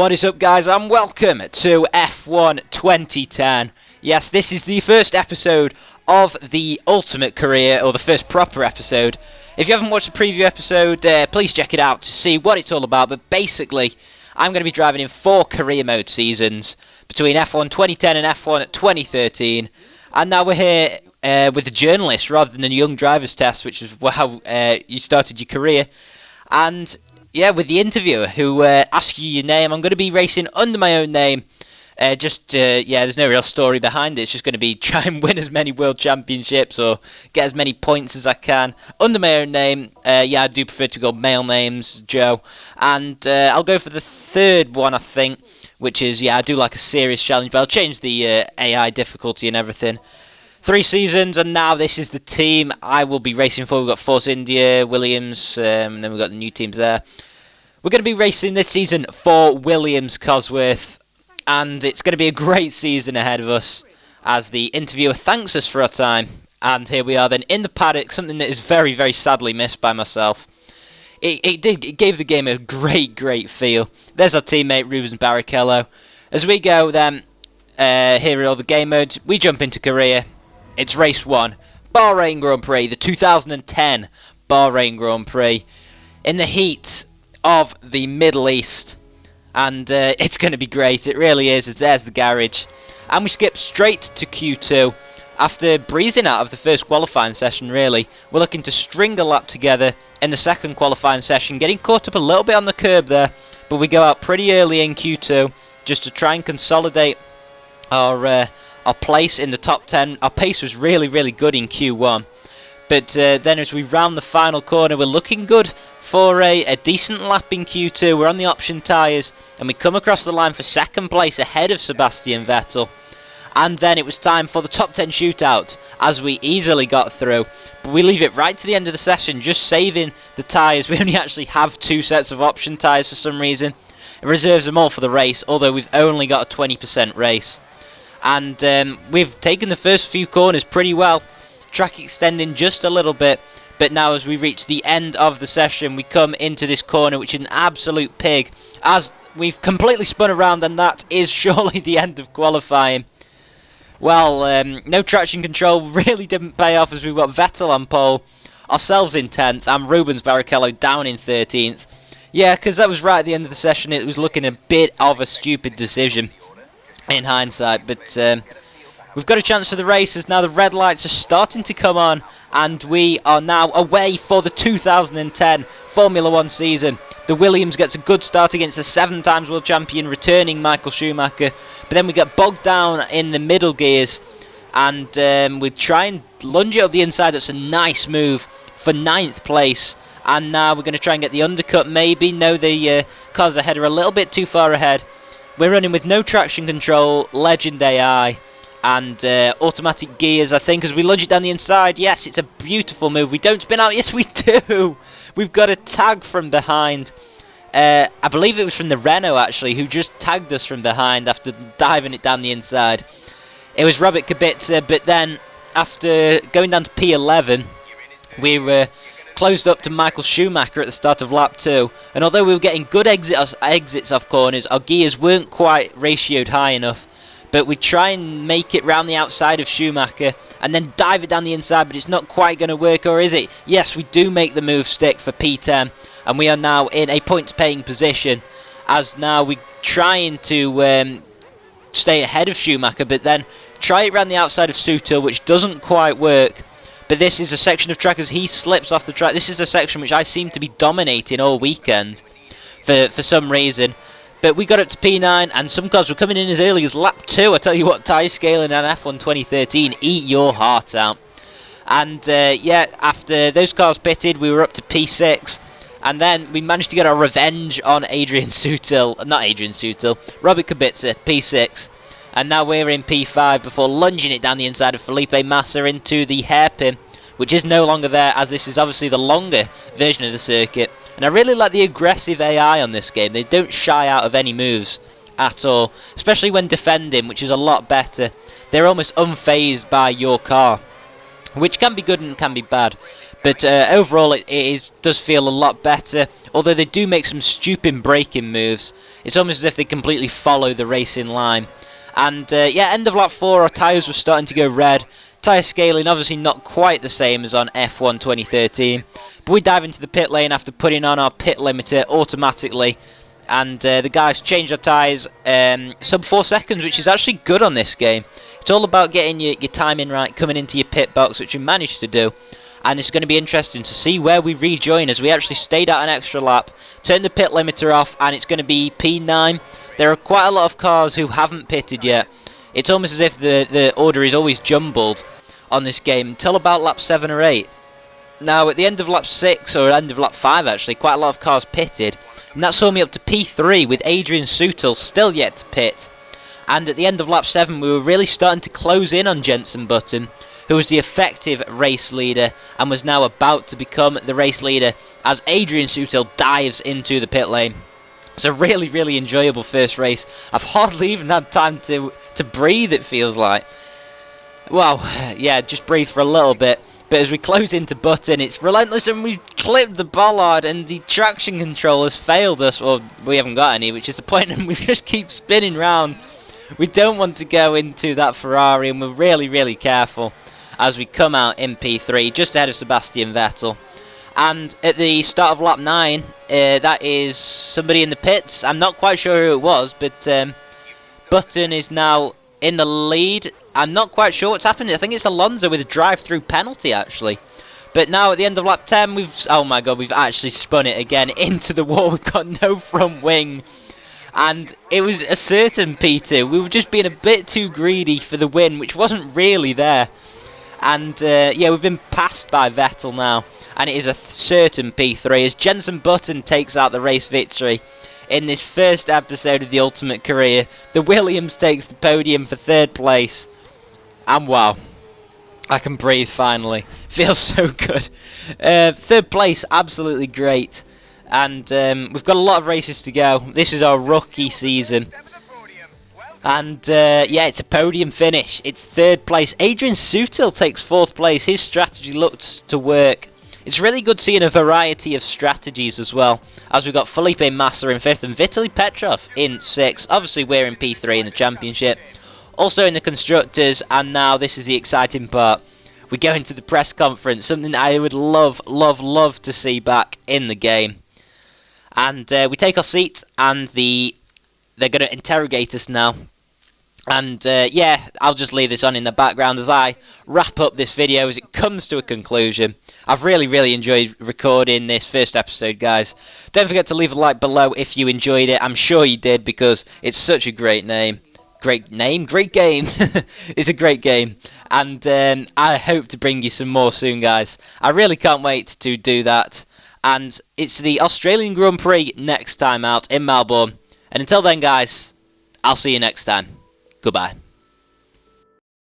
What is up, guys, and welcome to F1 2010. Yes, this is the first episode of the Ultimate Career, or the first proper episode. If you haven't watched the preview episode, please check it out to see what it's all about. But basically, I'm going to be driving in 4 career mode seasons between F1 2010 and F1 2013. And now we're here with a journalist rather than a young driver's test, which is how you started your career. And yeah, with the interviewer who asks you your name. I'm going to be racing under my own name. There's no real story behind it. It's just going to be try and win as many world championships or get as many points as I can under my own name. I do prefer to go male names, Joe. And I'll go for the third one, I think, which is, I do like a serious challenge, but I'll change the AI difficulty and everything. 3 seasons, and now this is the team I will be racing for. We've got Force India, Williams, and then we've got the new teams there. We're going to be racing this season for Williams Cosworth, and it's going to be a great season ahead of us as the interviewer thanks us for our time. And here we are then in the paddock, something that is very, very sadly missed by myself. It gave the game a great feel. There's our teammate Rubens Barrichello. As we go then, here are all the game modes. We jump into career. It's race 1, Bahrain Grand Prix, the 2010 Bahrain Grand Prix, in the heat of the Middle East. And it's going to be great, it really is, as there's the garage. And we skip straight to Q2. After breezing out of the first qualifying session, really, we're looking to string a lap together in the second qualifying session, getting caught up a little bit on the curb there, but we go out pretty early in Q2, just to try and consolidate our place in the top 10. Our pace was really good in Q1, but then as we round the final corner, we're looking good for a decent lap in Q2. We're on the option tyres, and we come across the line for second place ahead of Sebastian Vettel. And then it was time for the top 10 shootout, as we easily got through. But we leave it right to the end of the session, just saving the tyres. We only actually have 2 sets of option tyres for some reason. It reserves them all for the race, although we've only got a 20% race. And we've taken the first few corners pretty well, track extending just a little bit, but now as we reach the end of the session, we come into this corner, which is an absolute pig, as we've completely spun around, and that is surely the end of qualifying. Well, no traction control really didn't pay off, as we've got Vettel on pole, ourselves in 10th, and Rubens Barrichello down in 13th. Yeah, because that was right at the end of the session. It was looking a bit of a stupid decision in hindsight, but we've got a chance for the races now. The red lights are starting to come on, and we are now away for the 2010 Formula 1 season. The Williams gets a good start against the 7 times world champion returning Michael Schumacher, but then we get bogged down in the middle gears, and we try and lunge it up the inside. That's a nice move for 9th place, and now we're going to try and get the undercut maybe. No, the cars ahead are a little bit too far ahead. We're running with no traction control, Legend AI, and automatic gears, I think, as we lunge it down the inside. Yes, it's a beautiful move. We don't spin out. Yes, we do. We've got a tag from behind. I believe it was from the Renault, actually, who just tagged us from behind after diving it down the inside. It was Robert Kubica, but then after going down to P11, we were closed up to Michael Schumacher at the start of lap 2, and although we were getting good exits off corners, our gears weren't quite ratioed high enough, but we try and make it round the outside of Schumacher and then dive it down the inside, but it's not quite going to work, or is it? Yes, we do make the move stick for P10, and we are now in a points paying position, as now we're trying to stay ahead of Schumacher, but then try it round the outside of Sutil, which doesn't quite work. But this is a section of track as he slips off the track. This is a section which I seem to be dominating all weekend for some reason. But we got up to P9, and some cars were coming in as early as lap 2. I tell you what, tyre scaling on F1 2013, eat your heart out. And after those cars pitted, we were up to P6. And then we managed to get our revenge on Robert Kubica, P6. And now we're in P5 before lunging it down the inside of Felipe Massa into the hairpin, which is no longer there, as this is obviously the longer version of the circuit. And I really like the aggressive AI on this game. They don't shy out of any moves at all, especially when defending, which is a lot better. They're almost unfazed by your car, which can be good and can be bad. But overall, it does feel a lot better. Although they do make some stupid braking moves, it's almost as if they completely follow the racing line. And yeah, end of lap 4, our tyres were starting to go red. Tyre scaling obviously not quite the same as on F1 2013. But we dive into the pit lane after putting on our pit limiter automatically. And the guys changed our tyres sub 4 seconds, which is actually good on this game. It's all about getting your timing right, coming into your pit box, which we managed to do. And it's going to be interesting to see where we rejoin, as we actually stayed out an extra lap, turned the pit limiter off, and it's going to be P9. There are quite a lot of cars who haven't pitted yet. It's almost as if the order is always jumbled on this game until about lap 7 or 8. Now, at the end of lap 6, or end of lap 5 actually, quite a lot of cars pitted. And that saw me up to P3 with Adrian Sutil still yet to pit. And at the end of lap 7 we were really starting to close in on Jenson Button, who was the effective race leader and was now about to become the race leader as Adrian Sutil dives into the pit lane. It's a really, really enjoyable first race. I've hardly even had time to breathe, it feels like. Well, yeah, just breathe for a little bit. But as we close into Button, it's relentless and we've clipped the bollard and the traction control has failed us. Well, we haven't got any, which is the point, and we just keep spinning round. We don't want to go into that Ferrari, and we're really, really careful as we come out in P3, just ahead of Sebastian Vettel. And at the start of lap 9, that is somebody in the pits. I'm not quite sure who it was, but Button is now in the lead. I'm not quite sure what's happened. I think it's Alonso with a drive-through penalty, actually. But now at the end of lap 10, oh my god, we've actually spun it again into the wall. We've got no front wing. And it was a certain P2. We were just being a bit too greedy for the win, which wasn't really there. And yeah, we've been passed by Vettel now. And it is a certain P3 as Jenson Button takes out the race victory in this first episode of the Ultimate Career. The Williams takes the podium for 3rd place. And wow, I can breathe finally. Feels so good. 3rd place, absolutely great. And we've got a lot of races to go. This is our rookie season. And yeah, it's a podium finish. It's 3rd place. Adrian Sutil takes 4th place. His strategy looks to work. It's really good seeing a variety of strategies as well, as we've got Felipe Massa in 5th and Vitaly Petrov in 6th. Obviously we're in P3 in the championship. Also in the Constructors, and now this is the exciting part. We go into the press conference, something I would love, love, love to see back in the game. And we take our seat, and they're going to interrogate us now. And yeah, I'll just leave this on in the background as I wrap up this video as it comes to a conclusion. I've really, really enjoyed recording this first episode, guys. Don't forget to leave a like below if you enjoyed it. I'm sure you did, because it's such a great name. Great name? Great game. It's a great game. And I hope to bring you some more soon, guys. I really can't wait to do that. And it's the Australian Grand Prix next time out in Melbourne. And until then, guys, I'll see you next time. Goodbye.